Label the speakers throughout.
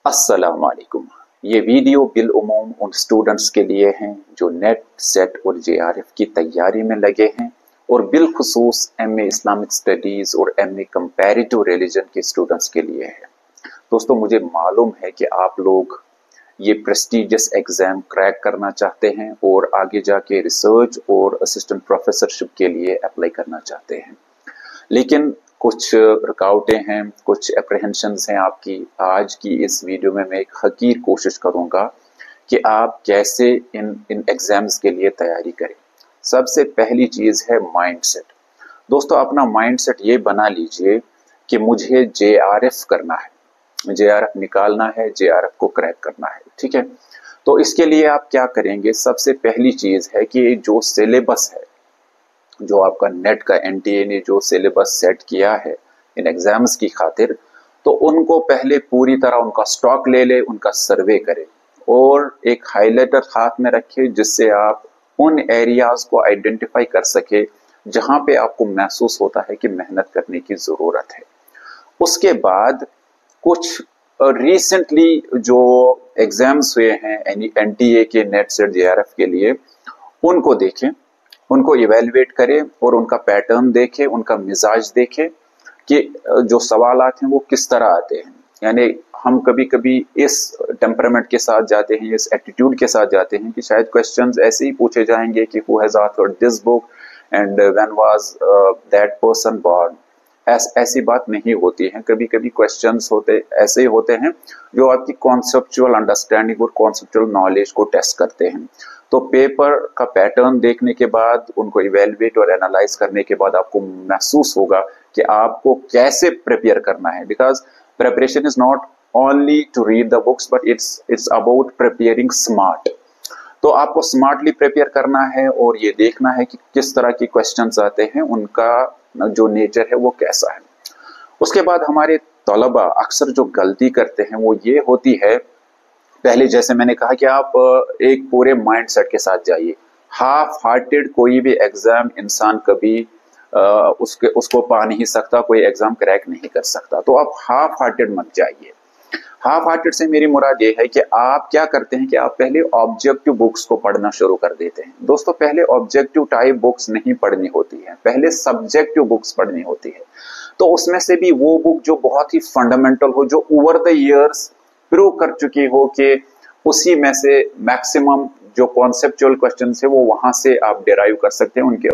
Speaker 1: अस्सलाम वालेकुम। ये वीडियो बिलउमूम उन स्टूडेंट्स के लिए हैं जो नेट, सेट और जेआरएफ की तैयारी में लगे हैं और बिलखुसूस एमए इस्लामिक स्टडीज़ और एमए कंपैरेटिव रिलीजन के स्टूडेंट्स के लिए है। दोस्तों, मुझे मालूम है कि आप लोग ये प्रेस्टिजियस एग्ज़ाम क्रैक करना चाहते हैं और आगे जाके रिसर्च और असिस्टेंट प्रोफेसरशिप के लिए अप्लाई करना चाहते हैं, लेकिन कुछ रुकावटें हैं, कुछ एप्रीहेंशंस हैं आपकी। आज की इस वीडियो में मैं एक हकीर कोशिश करूंगा कि आप कैसे इन एग्जाम्स के लिए तैयारी करें। सबसे पहली चीज़ है माइंडसेट। दोस्तों, अपना माइंडसेट ये बना लीजिए कि मुझे जेआरएफ करना है, जेआरएफ निकालना है, जेआरएफ को क्रैक करना है। ठीक है, तो इसके लिए आप क्या करेंगे? सबसे पहली चीज़ है कि जो सिलेबस है, जो आपका नेट का एनटीए ने जो सिलेबस सेट किया है इन एग्जाम्स की खातिर, तो उनको पहले पूरी तरह उनका स्टॉक ले ले, उनका सर्वे करे और एक हाइलाइटर हाथ में रखे जिससे आप उन एरियाज को आइडेंटिफाई कर सके जहां पे आपको महसूस होता है कि मेहनत करने की जरूरत है। उसके बाद कुछ रिसेंटली जो एग्जाम्स हुए हैं एनटीए के, नेट सेट, जेआरएफ के लिए, उनको देखें, उनको इवेलुएट करें और उनका पैटर्न देखें, उनका मिजाज देखें कि जो सवालात हैं वो किस तरह आते हैं। यानी हम कभी कभी इस टेम्परामेंट के साथ जाते हैं, इस एटीट्यूड के साथ जाते हैं कि शायद क्वेश्चंस ऐसे ही पूछे जाएंगे कि who has authored this book and when was that person born. ऐसी बात नहीं होती है। कभी कभी क्वेश्चंस होते ऐसे होते हैं जो आपकी कॉन्सेप्चुअल अंडरस्टैंडिंग और कॉन्सेप्चुअल नॉलेज को टेस्ट करते हैं। तो पेपर का पैटर्न देखने के बाद, उनको इवेलुएट और एनालाइज करने के बाद आपको महसूस होगा कि आपको कैसे प्रिपेयर करना है। Because preparation is not only to read the books but it's about preparing smart. तो आपको स्मार्टली प्रिपेयर करना है और ये देखना है कि किस तरह के क्वेश्चंस आते हैं, उनका जो नेचर है वो कैसा है। उसके बाद हमारे तलबा अक्सर जो गलती करते हैं वो ये होती है, पहले जैसे मैंने कहा कि आप एक पूरे माइंड सेट के साथ जाइए। हाफ हार्टेड कोई भी एग्जाम इंसान कभी उसको पा नहीं सकता, कोई एग्जाम क्रैक नहीं कर सकता। तो आप हाफ हार्टेड मत जाइए। हाफ हार्टेड से मेरी मुराद ये है कि आप क्या करते हैं कि आप पहले ऑब्जेक्टिव बुक्स को पढ़ना शुरू कर देते हैं। दोस्तों, पहले ऑब्जेक्टिव टाइप बुक्स नहीं पढ़नी होती है, पहले सब्जेक्टिव बुक्स पढ़नी होती है। तो उसमें से भी वो बुक जो बहुत ही फंडामेंटल हो, जो ओवर द इयर्स प्रूव कर चुकी हो कि उसी में से मैक्सिमम जो कॉन्सेप्चुअल क्वेश्चन है वो वहां से आप डिराइव कर सकते हैं, उनके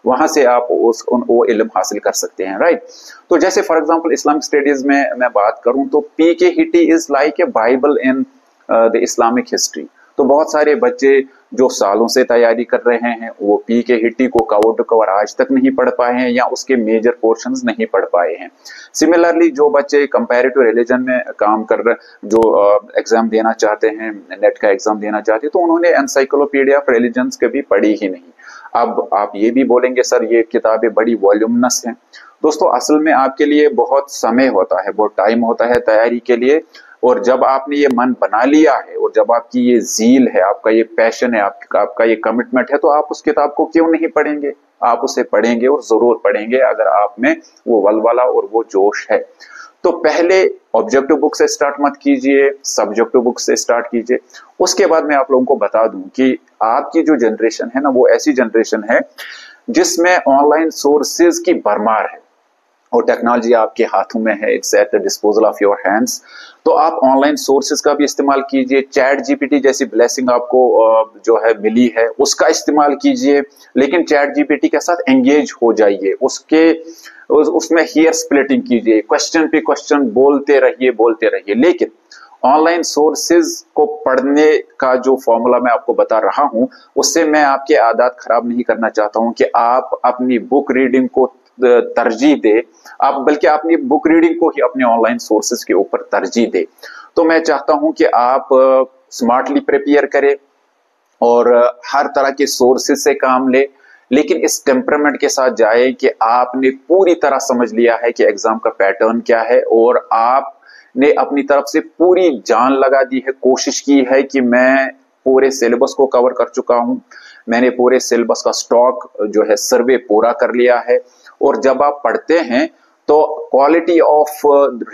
Speaker 1: वहां से आप वो इल्म हासिल कर सकते हैं। राइट। तो जैसे फॉर एग्जांपल इस्लामिक स्टडीज में मैं बात करूं तो P K Hitti is like a Bible in the Islamic history. तो बहुत सारे बच्चे जो सालों से तैयारी कर रहे हैं वो पी के हिट्टी को कवर टू कवर आज तक नहीं पढ़ पाए हैं या उसके मेजर पोर्शंस नहीं पढ़ पाए हैं। सिमिलरली जो बच्चे कंपैरेटिव रिलीजन में काम कर रहे, जो एग्जाम देना चाहते हैं, नेट का एग्जाम देना चाहते हैं, तो उन्होंने एनसाइक्लोपीडिया ऑफ रिलीजन्स कभी पढ़ी ही नहीं। अब आप ये भी बोलेंगे सर ये किताबें बड़ी वॉल्यूमनस हैं। दोस्तों, असल में आपके लिए बहुत समय होता है, बहुत टाइम होता है तैयारी के लिए, और जब आपने ये मन बना लिया है और जब आपकी ये जील है, आपका ये पैशन है, आपका ये कमिटमेंट है, तो आप उस किताब को क्यों नहीं पढ़ेंगे? आप उसे पढ़ेंगे और जरूर पढ़ेंगे अगर आप में वो वलवला और वो जोश है। तो पहले ऑब्जेक्टिव बुक से स्टार्ट मत कीजिए, सब्जेक्टिव बुक से स्टार्ट कीजिए। उसके बाद मैं आप लोगों को बता दूं कि आपकी जो जनरेशन है ना, वो ऐसी जनरेशन है जिसमें ऑनलाइन सोर्सेज की भरमार है और टेक्नोलॉजी आपके हाथों में है, it's at the disposal of your hands. तो आप ऑनलाइन सोर्सेज का भी इस्तेमाल कीजिए। चैट जीपीटी जैसी ब्लेसिंग आपको जो है मिली है, उसका इस्तेमाल कीजिए, लेकिन चैट जीपीटी के साथ एंगेज हो जाइए, उसमें हियर स्प्लिटिंग कीजिए, क्वेश्चन पे क्वेश्चन बोलते रहिए। लेकिन ऑनलाइन सोर्सेज को पढ़ने का जो फॉर्मूला मैं आपको बता रहा हूं, उससे मैं आपके आदत खराब नहीं करना चाहता हूं कि आप अपनी बुक रीडिंग को तरजीह दे, आप बल्कि अपनी बुक रीडिंग को ही अपने ऑनलाइन सोर्सेज के ऊपर तरजीह दे। तो मैं चाहता हूं कि आप स्मार्टली प्रिपेयर करें और हर तरह के सोर्सेज से काम ले, लेकिन इस टेम्परामेंट के साथ जाए कि आपने पूरी तरह समझ लिया है कि एग्जाम का पैटर्न क्या है और आपने अपनी तरफ से पूरी जान लगा दी है, कोशिश की है कि मैं पूरे सिलेबस को कवर कर चुका हूं, मैंने पूरे सिलेबस का स्टॉक जो है सर्वे पूरा कर लिया है। और जब आप पढ़ते हैं तो क्वालिटी ऑफ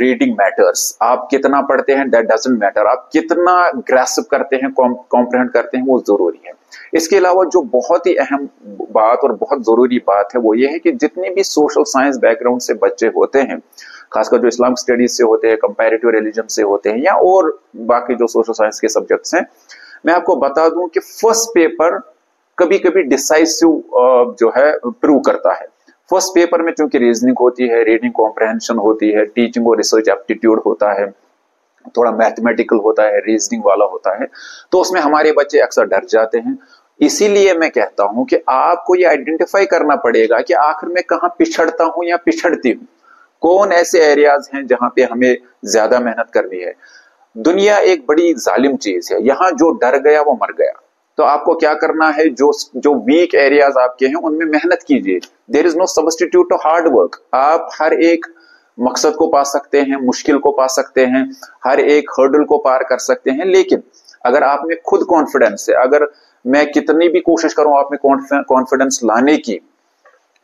Speaker 1: रीडिंग मैटर्स, आप कितना पढ़ते हैं दैट डजंट मैटर, आप कितना ग्रैस्प करते हैं, कॉम्प्रिहेंड करते हैं, वो जरूरी है। इसके अलावा जो बहुत ही अहम बात और बहुत जरूरी बात है वो ये है कि जितने भी सोशल साइंस बैकग्राउंड से बच्चे होते हैं, खासकर जो इस्लामिक स्टडीज से होते हैं, कंपैरेटिव रिलीजन से होते हैं, या और बाकी जो सोशल साइंस के सब्जेक्ट्स हैं, मैं आपको बता दूं कि फर्स्ट पेपर कभी कभी डिसाइसिव जो है प्रूव करता है। फर्स्ट पेपर में चूंकि रीजनिंग होती है, रीडिंग कॉम्प्रहेंशन होती है, टीचिंग और रिसर्च एप्टीट्यूड होता है, थोड़ा मैथमेटिकल होता है, रीजनिंग वाला होता है, तो उसमें हमारे बच्चे अक्सर डर जाते हैं। इसीलिए मैं कहता हूं कि आपको ये आइडेंटिफाई करना पड़ेगा कि आखिर में कहां पिछड़ता हूं या पिछड़ती हूं, कौन ऐसे एरियाज हैं जहां पे हमें ज्यादा मेहनत करनी है। दुनिया एक बड़ी जालिम चीज है, यहां जो डर गया वो मर गया। तो आपको क्या करना है, जो वीक एरियाज आपके हैं उनमें मेहनत कीजिए। There is no substitute to hard work. आप हर एक मकसद को पा सकते हैं, मुश्किल को पा सकते हैं, हर एक हर्डल को पार कर सकते हैं, लेकिन अगर आप में खुद कॉन्फिडेंस है, अगर मैं कितनी भी कोशिश करूं आप में कॉन्फिडेंस लाने की,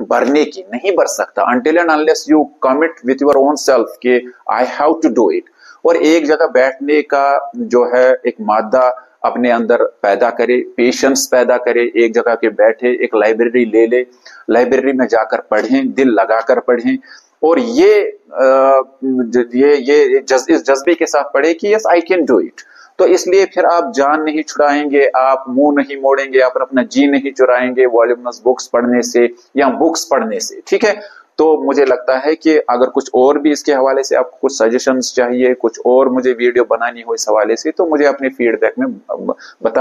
Speaker 1: भरने की, नहीं भर सकता until and unless you commit with your own self कि I have to do it। और एक जगह बैठने का जो है एक मादा अपने अंदर पैदा करे, पेशेंस पैदा करे, एक जगह के बैठे, एक लाइब्रेरी ले ले, लाइब्रेरी में जाकर पढ़ें, दिल लगाकर पढ़ें, और इस जज्बे के साथ पढ़े कि yes I can do it. तो इसलिए फिर आप जान नहीं छुड़ाएंगे, आप मुंह नहीं मोड़ेंगे, आप अपना जी नहीं चुराएंगे वॉल्यूमिनस बुक्स पढ़ने से या बुक्स पढ़ने से, ठीक है। तो मुझे लगता है कि अगर कुछ और भी इसके हवाले से आपको कुछ सजेशंस चाहिए, कुछ और मुझे वीडियो बनानी हो इस हवाले से, तो मुझे अपने फीडबैक में बता